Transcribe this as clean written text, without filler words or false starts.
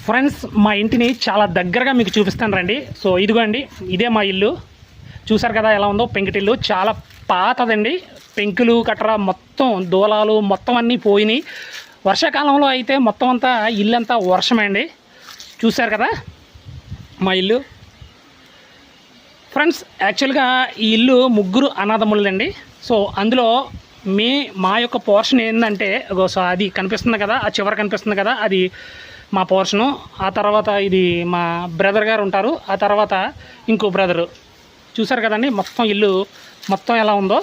Friends, మా ఇంటిని చాలా దగ్గరగా మీకు చూపిస్తాను రండి. సో ఇదిగోండి, ఇదే మా ఇల్లు. చూసారు కదా ఎలా ఉందో. పెంకుటిల్లు చాలా పాతదండి. పెంకులు కట్టరా మొత్తం దూలాలు మొత్తం అన్నీ పోయినాయి. వర్షాకాలంలో అయితే మొత్తం అంతా ఇల్లంతా వర్షమే అండి. చూసారు కదా మా ఇల్లు. ఫ్రెండ్స్, యాక్చువల్గా ఈ ఇల్లు ముగ్గురు అనాథములండి. సో అందులో మా యొక్క పోర్షన్ ఏంటంటే, సో అది కనిపిస్తుంది కదా, ఆ చివర కనిపిస్తుంది కదా, అది మా పోర్షను. ఆ తర్వాత ఇది మా బ్రదర్ గారు ఉంటారు. ఆ తర్వాత ఇంకో బ్రదరు. చూసారు కదండి మొత్తం ఇల్లు మొత్తం ఎలా ఉందో.